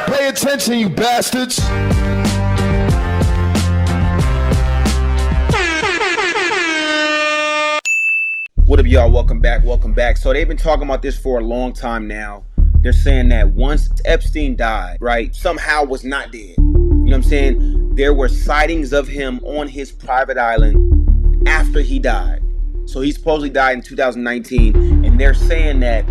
Pay attention, you bastards. What up, y'all? Welcome back. Welcome back. So they've been talking about this for a long time now. They're saying that once Epstein died, right, somehow was not dead. You know what I'm saying? There were sightings of him on his private island after he died. So he supposedly died in 2019, and they're saying that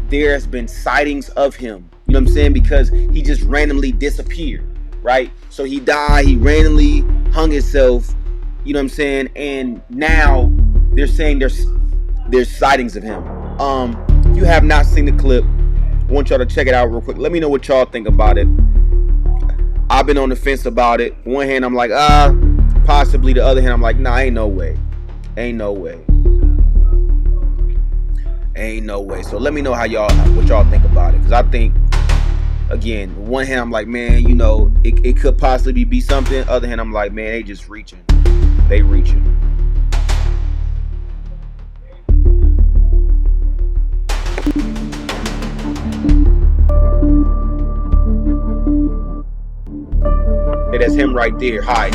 there's been sightings of him. You know what I'm saying? Because he just randomly disappeared, right? So he died, he randomly hung himself, you know what I'm saying? And now they're saying there's sightings of him. If you have not seen the clip, I want y'all to check it out real quick. Let me know what y'all think about it. I've been on the fence about it. One hand I'm like, possibly. The other hand I'm like, nah, ain't no way. Ain't no way. Ain't no way. So let me know what y'all think about it. Because I think, again, one hand I'm like, man, you know, it could possibly be something. Other hand I'm like, man, they just reaching. They reaching. Hey, that's him right there. Hi.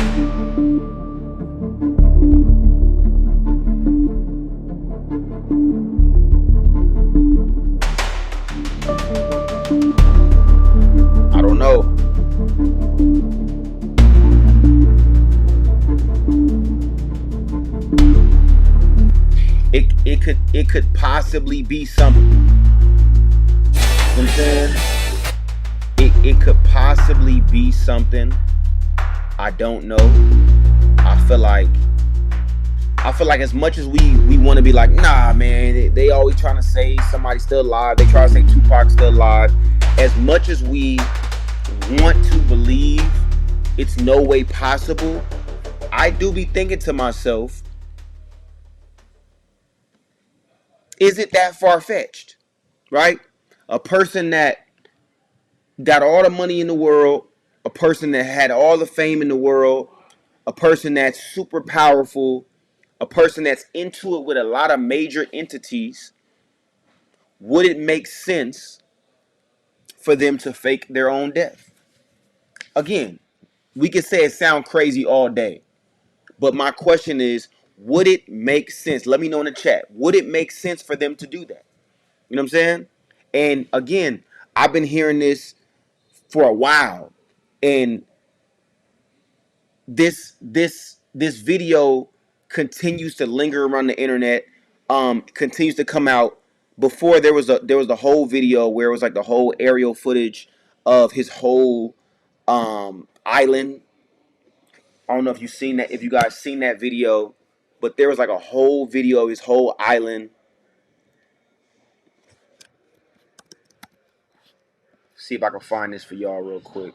I don't know. It could possibly be something. You know what I'm saying? It could possibly be something. I don't know. I feel like as much as we want to be like, nah, man, they always trying to say somebody's still alive. They try to say Tupac's still alive. As much as we want to believe it's no way possible, I do be thinking to myself, is it that far-fetched? Right? A person that got all the money in the world, a person that had all the fame in the world, a person that's super powerful, a person that's into it with a lot of major entities, would it make sense for them to fake their own death? Again, we can say it sounds crazy all day, but my question is, would it make sense? Let me know in the chat. Would it make sense for them to do that? You know what I'm saying? And again, I've been hearing this for a while, and this video continues to linger around the internet, continues to come out. Before there was the whole video where it was like the whole aerial footage of his whole island. I don't know if you guys seen that video, but there was like a whole video of his whole island. See if I can find this for y'all real quick.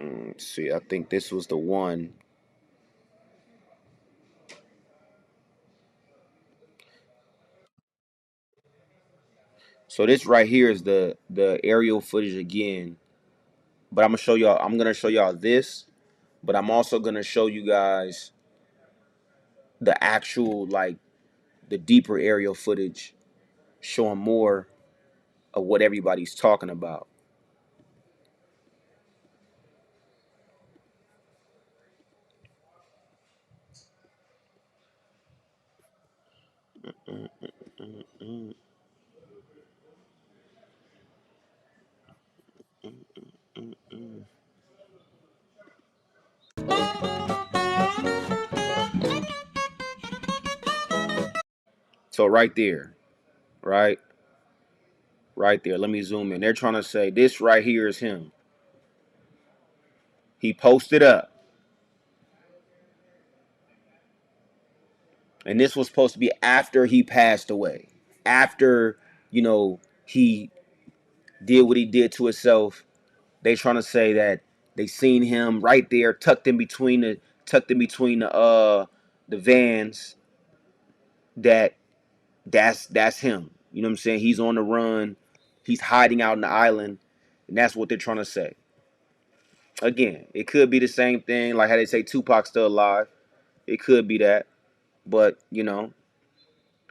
Let's see, I think this was the one. So this right here is the aerial footage again. But I'm gonna show y'all this, but I'm also gonna show you guys the actual, like, the deeper aerial footage showing more of what everybody's talking about. So right there, right? Right there. Let me zoom in. They're trying to say this right here is him. He posted up. And this was supposed to be after he passed away. After, he did what he did to himself. They trying to say that they seen him right there tucked in between the vans. that that's him. You know what I'm saying? He's on the run. He's hiding out in the island, and that's what they're trying to say. Again, it could be the same thing, like how they say Tupac's still alive. It could be that, but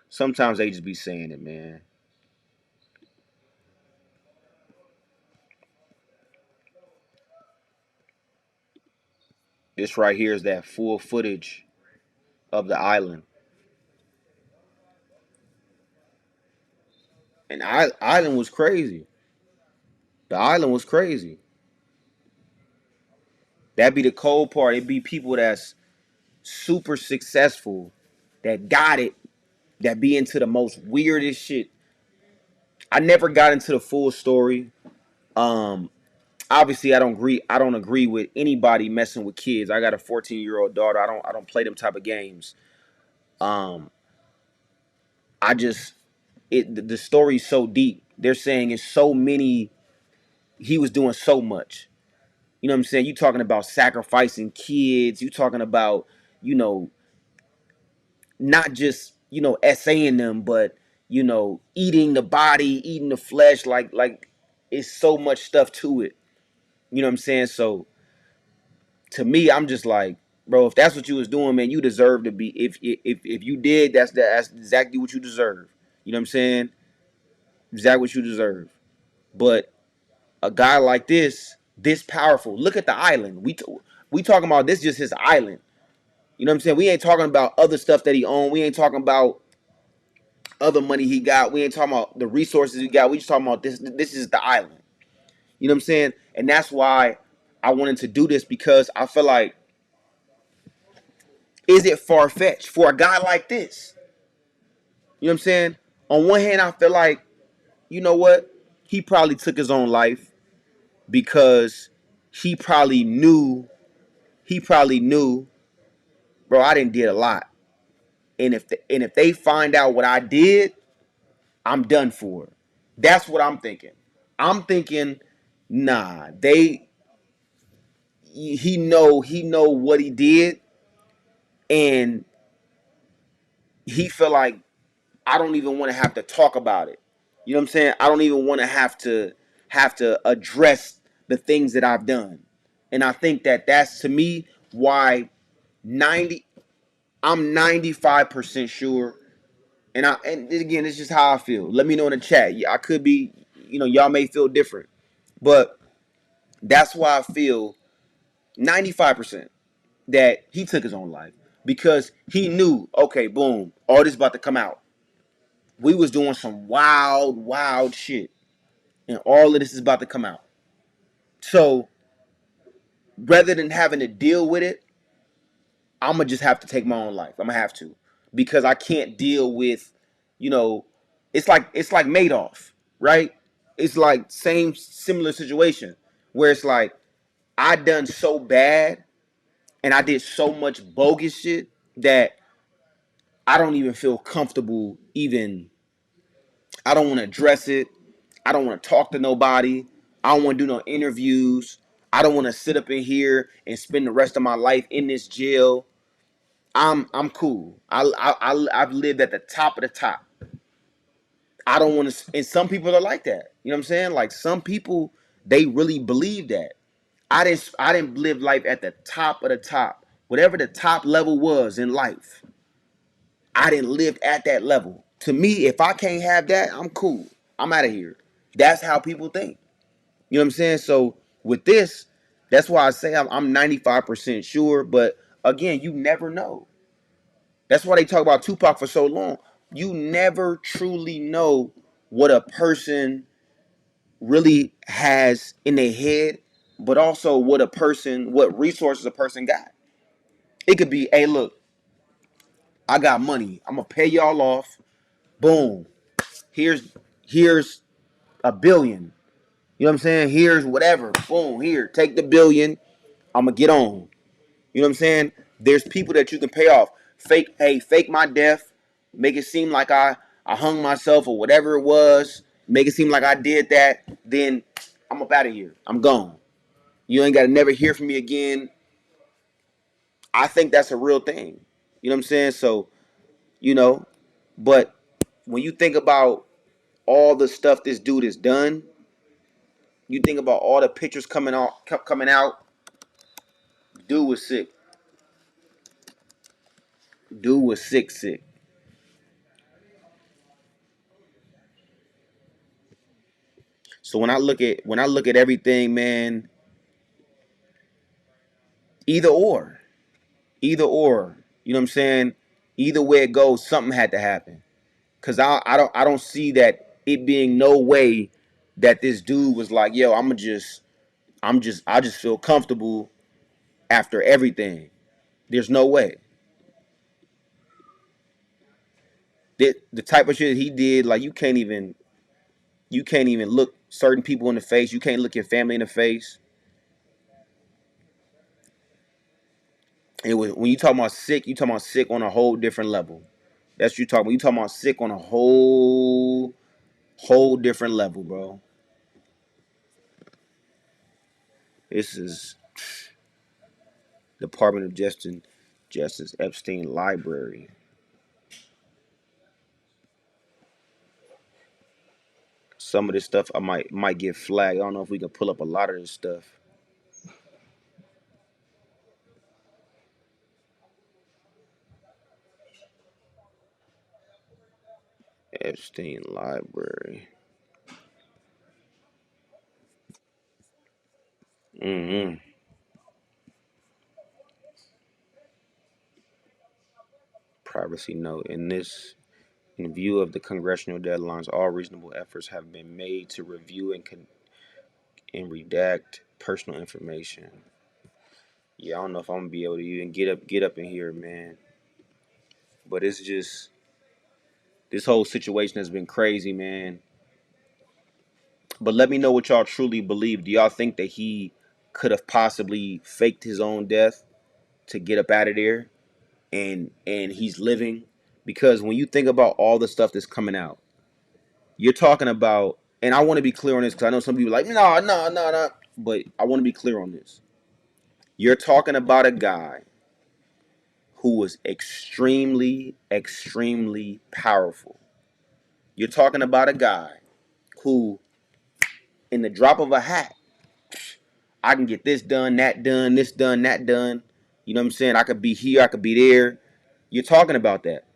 sometimes they just be saying it, man. This right here is that full footage of the island, and island was crazy. The island was crazy. That be the cold part. It be people that's super successful, that got it, that be into the most weirdest shit. I never got into the full story. Um, Obviously I don't agree with anybody messing with kids. I got a 14-year-old daughter. I don't play them type of games. Um, I just the story's so deep. They're saying it's so many. He was doing so much. You know what I'm saying? You talking about sacrificing kids. You talking about you know not just essaying them, but eating the body, eating the flesh. Like it's so much stuff to it. You know what I'm saying? So to me, I'm just like, bro, if that's what you was doing, man, you deserve to be. If you did, that's exactly what you deserve. You know what I'm saying? Exactly what you deserve. But a guy like this powerful. Look at the island. We talking about this just his island. You know what I'm saying? We ain't talking about other stuff that he owned. We ain't talking about other money he got. We ain't talking about the resources he got. We just talking about this. This is the island. You know what I'm saying? And that's why I wanted to do this, because I feel like, is it far fetched for a guy like this? You know what I'm saying? On one hand, I feel like, you know what? He probably took his own life because he probably knew, he probably knew, bro, I didn't did a lot. And if they find out what I did, I'm done for. That's what I'm thinking. I'm thinking, nah, he know what he did, and he feel like, I don't even want to have to talk about it. You know what I'm saying? I don't even want to have to address the things that I've done. And I think that that's, to me, why 90 I'm 95% sure. And again, it's just how I feel. Let me know in the chat. Yeah, I could be, y'all may feel different. But that's why I feel 95% that he took his own life, because he knew, okay, boom, all this about to come out. We was doing some wild, wild shit, and all of this is about to come out. So rather than having to deal with it, I'm gonna just have to take my own life. I'm gonna have to, because I can't deal with, you know, it's like Madoff, right? It's like same similar situation where it's like, I done so bad and I did so much bogus shit that I don't even feel comfortable even. I don't want to address it. I don't want to talk to nobody. I don't want to do no interviews. I don't want to sit up in here and spend the rest of my life in this jail. I'm cool. I've lived at the top of the top. I don't want to. And some people are like that. You know what I'm saying? Like, some people, they really believe that. I didn't live life at the top of the top. Whatever the top level was in life, I didn't live at that level. To me, if I can't have that, I'm cool. I'm out of here. That's how people think. You know what I'm saying? So with this, that's why I say I'm 95% sure. But again, you never know. That's why they talk about Tupac for so long. You never truly know what a person really has in their head, but also what resources a person got. It could be, hey, look, I got money. I'm gonna pay y'all off. Boom. Here's a billion. You know what I'm saying? Here's whatever. Boom. Here, take the billion. I'm gonna get on. You know what I'm saying? There's people that you can pay off. Fake my death. Make it seem like I hung myself or whatever it was. Make it seem like I did that. Then I'm up out of here. I'm gone. You ain't got to never hear from me again. I think that's a real thing. You know what I'm saying? So, you know, But when you think about all the stuff this dude has done, you think about all the pictures coming out. Dude was sick. Dude was sick. So when I look at everything, man, either or, either or, you know what I'm saying? Either way it goes, something had to happen. Cause I don't see that it being no way that this dude was like, yo, I just feel comfortable after everything. There's no way. The type of shit he did, like you can't even look certain people in the face. You can't look your family in the face. It was when you talk about sick, you talking about sick on a whole different level. That's what you talking about. You talking about sick on a whole different level, bro. This is Department of Justice Epstein Library. Some of this stuff I might get flagged. I don't know if we can pull up a lot of this stuff. Epstein Library. Mm-hmm. Privacy note. In view of the congressional deadlines, all reasonable efforts have been made to review and redact personal information. Yeah, I don't know if I'm gonna be able to even get up in here, man. But it's just this whole situation has been crazy, man. But let me know what y'all truly believe. Do y'all think that he could have possibly faked his own death to get up out of there, and he's living? Because when you think about all the stuff that's coming out, you're talking about, and I want to be clear on this because I know some people are like, no, but I want to be clear on this. You're talking about a guy who was extremely powerful. You're talking about a guy who, in the drop of a hat, I can get this done, that done, this done, that done. You know what I'm saying? I could be here, I could be there. You're talking about that.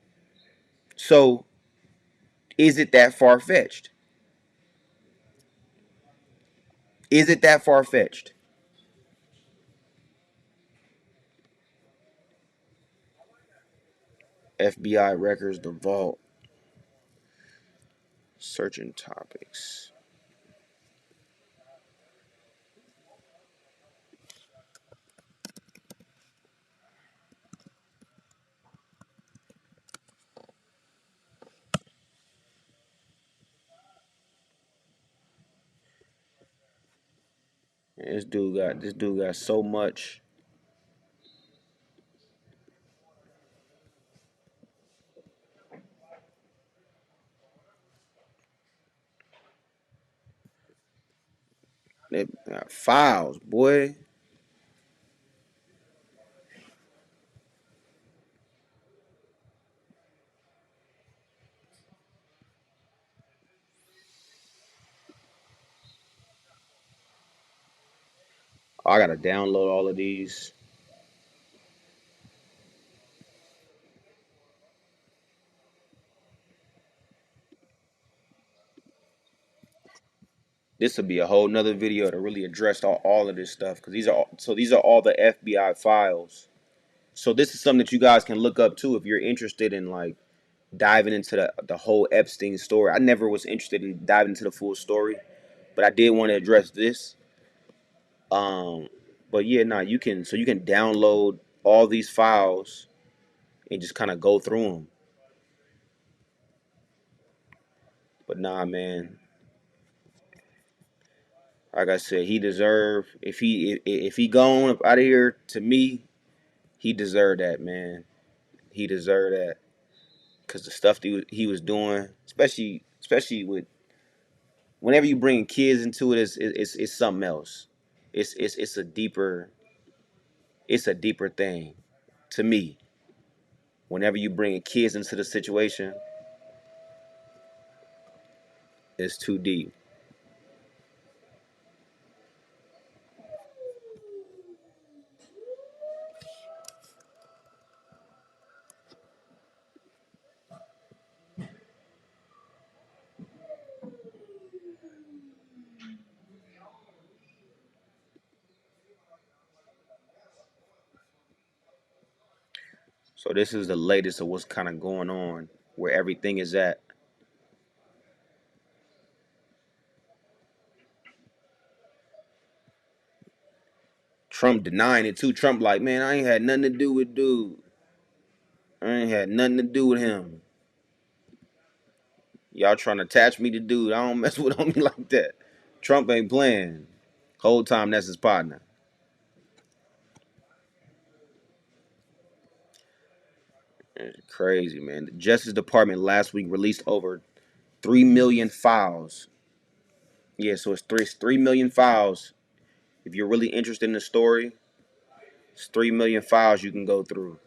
So, is it that far fetched? Is it that far fetched? FBI records, the vault, searching topics. Man, this dude got so much. They got files, boy. I gotta download all of these. This would be a whole nother video to really address all of this stuff because these are all the FBI files. So this is something that you guys can look up too if you're interested in like diving into the whole Epstein story. I never was interested in diving into the full story, but I did want to address this. Um, but yeah, nah, you can download all these files and just kind of go through them. But nah, man, like I said, he deserved if he gone up out of here. To me, he deserved that, man. He deserved that because the stuff that he was doing, especially with whenever you bring kids into it, it's something else. It's a deeper thing to me. Whenever you bring kids into the situation, It's too deep. So this is the latest of what's kind of going on, where everything is at. Trump denying it too. Trump like, man, I ain't had nothing to do with dude. I ain't had nothing to do with him. Y'all trying to attach me to dude. I don't mess with homie like that. Trump ain't playing. Whole time that's his partner. It's crazy, man. The Justice Department last week released over 3 million files. Yeah, so it's 3 million files. If you're really interested in the story, it's 3 million files you can go through.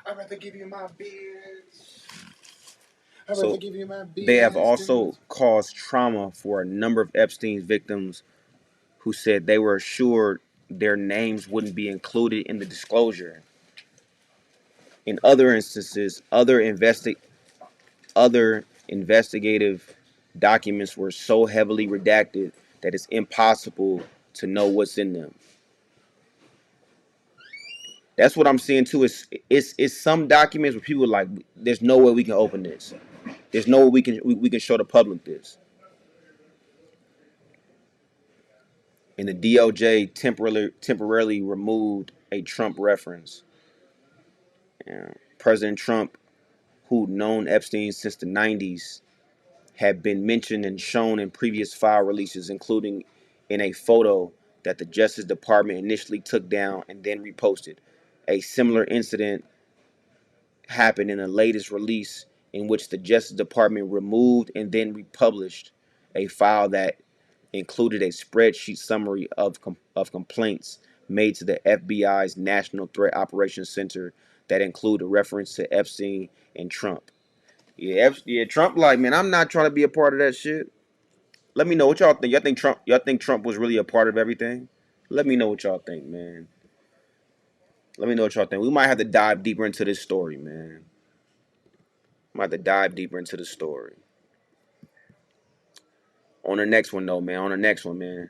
I'd rather give you my beers. So they have also caused trauma for a number of Epstein's victims who said they were assured their names wouldn't be included in the disclosure. In other instances, other investigative documents were so heavily redacted that it's impossible to know what's in them. That's what I'm seeing too. It's some documents where people are like, there's no way we can open this. There's no way we can show the public this. And the DOJ temporarily removed a Trump reference. President Trump, who'd known Epstein since the 90s, had been mentioned and shown in previous file releases, including in a photo that the Justice Department initially took down and then reposted. A similar incident happened in the latest release, in which the Justice Department removed and then republished a file that included a spreadsheet summary of complaints made to the FBI's National Threat Operations Center that include a reference to Epstein and Trump. Yeah, Trump like, man, I'm not trying to be a part of that shit. Let me know what y'all think. Y'all think Trump was really a part of everything? Let me know what y'all think, man. Let me know what y'all think. We might have to dive deeper into this story, man. Might have to dive deeper into the story. On the next one, though, man. On the next one, man.